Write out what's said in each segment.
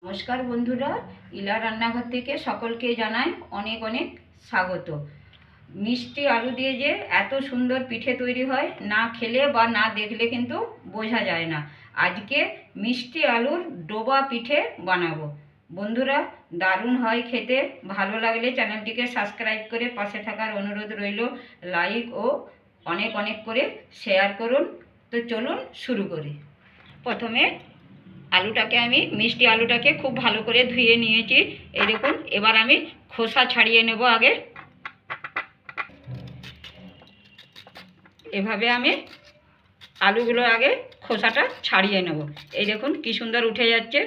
নমস্কার বন্ধুরা, ইলা রান্নাঘর থেকে সকলকে জানাই অনেক অনেক স্বাগত। মিষ্টি আলু দিয়ে যে এত সুন্দর পিঠে তৈরি হয়, না খেলে বা না দেখলে কিন্তু বোঝা যায় না। আজকে মিষ্টি আলুর ডোবা পিঠে বানাবো। বন্ধুরা, দারুণ হয় খেতে। ভালো লাগলে চ্যানেলটিকে সাবস্ক্রাইব করে পাশে থাকার অনুরোধ রইল। লাইক ও অনেক অনেক করে শেয়ার করুন। তো চলুন শুরু করি। প্রথমে আলুটাকে আমি মিষ্টি আলুটাকে খুব ভালো করে ধুয়ে নিয়েছি। এই দেখুন, এবার আমি খোসা ছাড়িয়ে নেব। আগে এভাবে আমি আলুগুলো আগে খোসাটা ছাড়িয়ে নেব। এই দেখুন কি সুন্দর উঠে যাচ্ছে।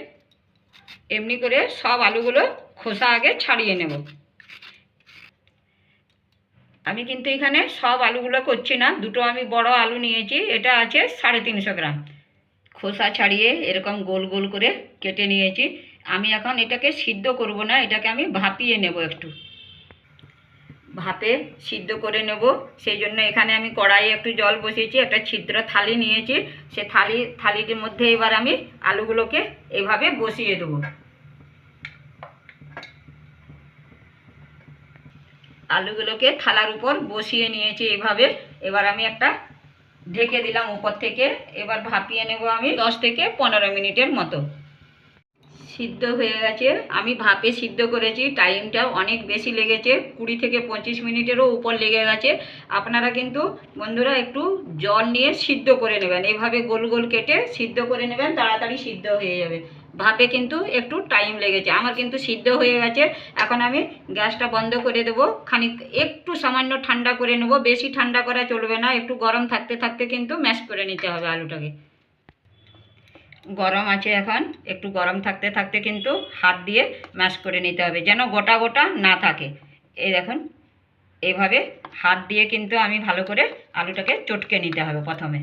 এমনি করে সব আলুগুলো খোসা আগে ছাড়িয়ে নেব। আমি কিন্তু এখানে সব আলুগুলো করছি না, দুটো আমি বড় আলু নিয়েছি, এটা আছে 350 গ্রাম। খোসা ছাড়িয়ে এরকম গোল গোল করে কেটে নিয়েছি। আমি এখন এটাকে সিদ্ধ করব না, এটাকে আমি ভাপিয়ে নেব। একটু ভাপে সিদ্ধ করে নেব। সেই জন্য এখানে আমি কড়াইয়ে একটু জল বসিয়েছি, একটা ছিদ্র থালি নিয়েছি। সে থালিটির মধ্যে এবার আমি আলুগুলোকে এভাবে বসিয়ে দেব। আলুগুলোকে থালার উপর বসিয়ে নিয়েছি এভাবে। এবার আমি একটা ঢেকে দিলাম উপর থেকে। এবার ভাপিয়ে নেব আমি 10 থেকে 15 মিনিটের মতো। সিদ্ধ হয়ে গেছে। আমি ভাপে সিদ্ধ করেছি, টাইমটা অনেক বেশি লেগেছে, 20 থেকে 25 মিনিটেরও উপর লেগে গেছে। আপনারা কিন্তু বন্ধুরা একটু জল নিয়ে সিদ্ধ করে নেবেন, এভাবে গোল গোল কেটে সিদ্ধ করে নেবেন, তাড়াতাড়ি সিদ্ধ হয়ে যাবে। ভাপে কিন্তু একটু টাইম লেগেছে, আমার কিন্তু সিদ্ধ হয়ে গেছে। এখন আমি গ্যাসটা বন্ধ করে দেবো। খানিক একটু সামান্য ঠান্ডা করে নেব, বেশি ঠান্ডা করা চলবে না, একটু গরম থাকতে থাকতে কিন্তু ম্যাশ করে নিতে হবে আলুটাকে। গরম আছে এখন, একটু গরম থাকতে থাকতে কিন্তু হাত দিয়ে ম্যাশ করে নিতে হবে, যেন গোটা গোটা না থাকে। এই দেখুন, এইভাবে হাত দিয়ে কিন্তু আমি ভালো করে আলুটাকে চটকে নিতে হবে প্রথমে।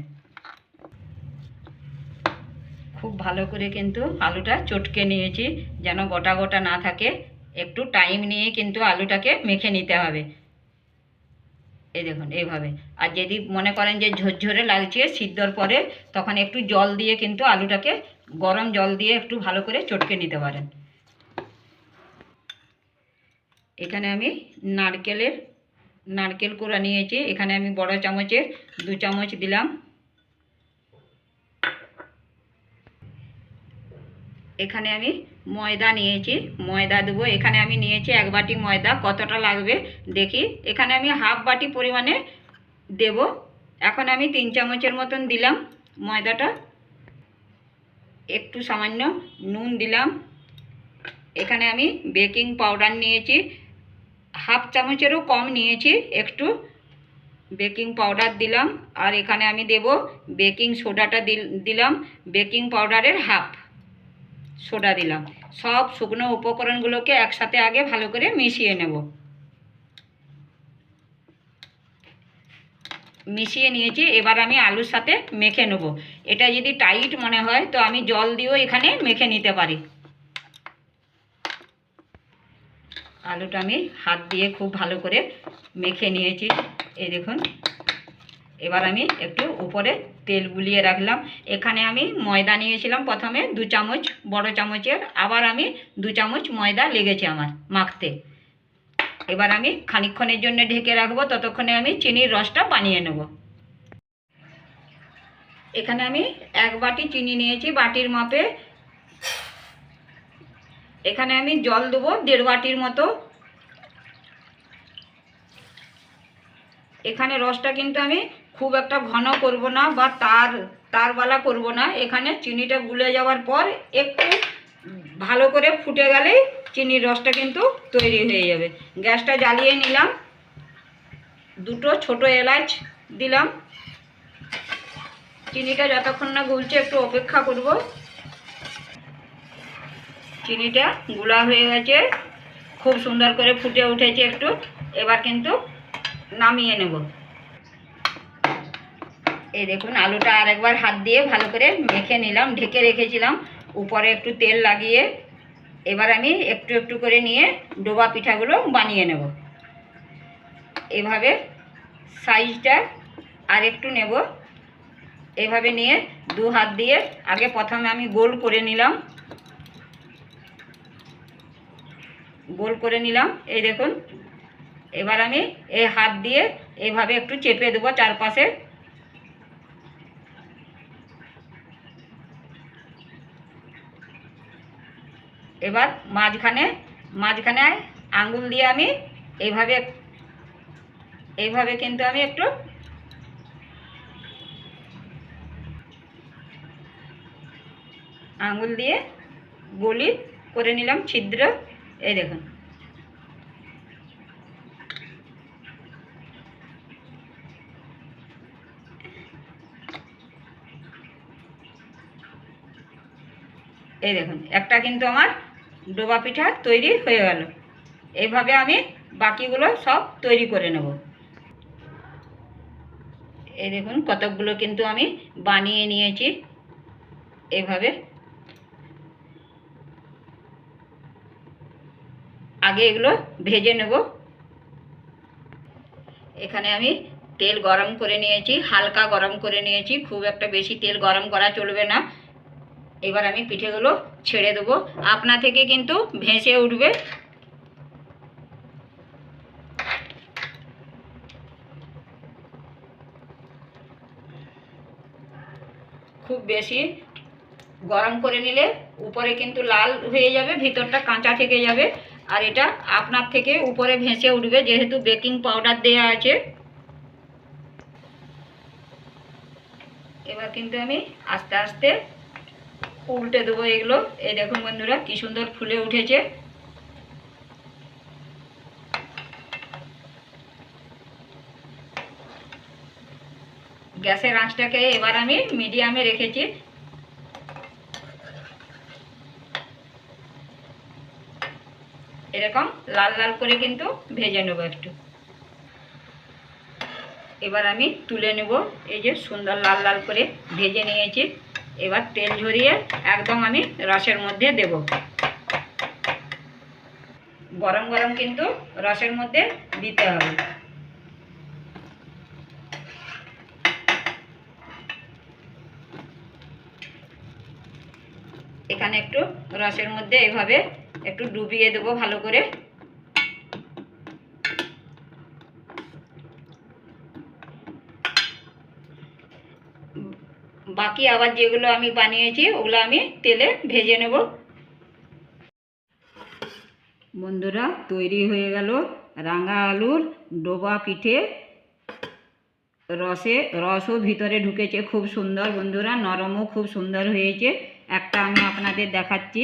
খুব ভালো করে কিন্তু আলুটা চটকে নিয়েছি, যেন গোটা গোটা না থাকে। একটু টাইম নিয়ে কিন্তু আলুটাকে মেখে নিতে হবে। এই দেখুন এইভাবে। আর যদি মনে করেন যে ঝরঝরে লাগছে সিদ্ধর পরে, তখন একটু জল দিয়ে কিন্তু আলুটাকে গরম জল দিয়ে একটু ভালো করে চটকে নিতে পারেন। এখানে আমি নারকেল কোড়া নিয়েছি, এখানে আমি বড় চামচের 2 চামচ দিলাম। এখানে আমি ময়দা নিয়েছি, ময়দা দেবো। এখানে আমি নিয়েছি 1 বাটি ময়দা। কতটা লাগবে দেখি, এখানে আমি হাফ বাটি পরিমাণে দেব। এখন আমি 3 চামচের মতন দিলাম ময়দাটা। একটু সামান্য নুন দিলাম। এখানে আমি বেকিং পাউডার নিয়েছি, হাফ চামচেরও কম নিয়েছি, একটু বেকিং পাউডার দিলাম। আর এখানে আমি দেব বেকিং সোডাটা দিলাম, বেকিং পাউডারের হাফ সোডা দিলাম। সব শুকনো উপকরণগুলোকে একসাথে আগে ভালো করে মিশিয়ে নেব। মিশিয়ে নিয়েছি, এবার আমি আলুর সাথে মেখে নেব। এটা যদি টাইট মনে হয় তো আমি জল দিয়েও এখানে মেখে নিতে পারি। আলুটা আমি হাত দিয়ে খুব ভালো করে মেখে নিয়েছি। এই দেখুন, এবার আমি একটু উপরে তেল বুলিয়ে রাখলাম। এখানে আমি ময়দা নিয়েছিলাম প্রথমে 2 চামচ বড় চামচের, আবার আমি 2 চামচ ময়দা লেগেছে আমার মাখতে। এবার আমি খানিকক্ষণের জন্য ঢেকে রাখবো, ততক্ষণে আমি চিনির রসটা বানিয়ে নেব। এখানে আমি 1 বাটি চিনি নিয়েছি বাটির মাপে। এখানে আমি জল দেবো 1.5 বাটির মতো। এখানে রসটা কিন্তু আমি খুব একটা ঘন করব না বা তারবালা করব না। এখানে চিনিটা গুলে যাওয়ার পর একটু ভালো করে ফুটে গেলেই চিনির রসটা কিন্তু তৈরি হয়ে যাবে। গ্যাসটা জ্বালিয়ে নিলাম, 2টো ছোট এলাচ দিলাম। চিনিটা যতক্ষণ না গুলছে একটু অপেক্ষা করব। চিনিটা গুলা হয়ে গেছে, খুব সুন্দর করে ফুটে উঠেছে একটু। এবার কিন্তু নামিয়ে নেব। এই দেখুন, আলুটা আরেকবার হাত দিয়ে ভালো করে মেখে নিলাম, ঢেকে রেখেছিলাম উপরে একটু তেল লাগিয়ে। এবার আমি একটু একটু করে নিয়ে ডোবা পিঠাগুলো বানিয়ে নেব। এভাবে সাইজটা আর একটু নেব, এভাবে নিয়ে 2 হাত দিয়ে আগে প্রথমে আমি গোল করে নিলাম। গোল করে নিলাম। এই দেখুন, এবার আমি এই হাত দিয়ে এইভাবে একটু চেপে দেবো চারপাশে। এবার মাঝখানে আঙ্গুল দিয়ে আমি এইভাবে কিন্তু আমি একটু আঙ্গুল দিয়ে গলি করে নিলাম ছিদ্র। এই দেখুন, এই দেখুন একটা কিন্তু আমার ডোবা পিঠা তৈরি হয়ে গেল। এইভাবে আমি বাকিগুলো সব তৈরি করে নেব। এই দেখুন কতকগুলো কিন্তু আমি বানিয়ে নিয়েছি। এইভাবে আগে এগুলো ভেজে নেব। এখানে আমি তেল গরম করে নিয়েছি, হালকা গরম করে নিয়েছি, খুব একটা বেশি তেল গরম করা চলবে না। এবার আমি পিঠেগুলো ছেড়ে দেবো, আপনা থেকে কিন্তু ভেসে উঠবে। খুব বেশি গরম করে নিলে উপরে কিন্তু লাল হয়ে যাবে, ভিতরটা কাঁচা থেকে যাবে। আর এটা আপনার থেকে উপরে ভেসে উঠবে, যেহেতু বেকিং পাউডার দেওয়া আছে। এবার কিন্তু আমি আস্তে আস্তে উল্টে দেবো এগুলো। এই দেখুন বন্ধুরা কি সুন্দর ফুলে উঠেছে। গ্যাসের আঁচটাকে এবার আমি মিডিয়ামে রেখেছি। এরকম লাল লাল করে কিন্তু ভেজে নেব একটু। এবার আমি তুলে নেব। এই যে সুন্দর লাল লাল করে ভেজে নিয়েছি। এবার তেল ঝরিয়ে একদম আমি রসের মধ্যে দেব। গরম গরম কিন্তু রসের মধ্যে দিতে হবে। এখানে একটু রসের মধ্যে এভাবে একটু ডুবিয়ে দেবো ভালো করে। বাকি আবার যেগুলো আমি বানিয়েছি ওগুলো আমি তেলে ভেজে নেব। বন্ধুরা তৈরি হয়ে গেল রাঙা আলুর ডোবা পিঠে। রসও ভিতরে ঢুকেছে, খুব সুন্দর বন্ধুরা, নরমও খুব সুন্দর হয়েছে। একটা আমি আপনাদের দেখাচ্ছি।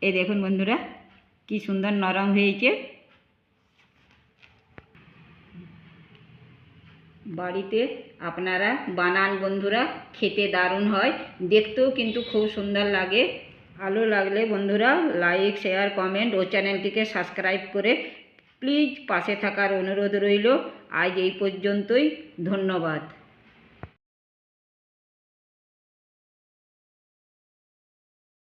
এই দেখুন বন্ধুরা কি সুন্দর নরম হয়েছে। বাড়িতে আপনারা বানান বন্ধুরা, খেতে দারুণ হয়, দেখতেও কিন্তু খুব সুন্দর লাগে। ভালো লাগলে বন্ধুরা লাইক শেয়ার কমেন্ট ও চ্যানেলটিকে সাবস্ক্রাইব করে প্লিজ পাশে থাকার অনুরোধ রইল। আজ এই পর্যন্তই, ধন্যবাদ।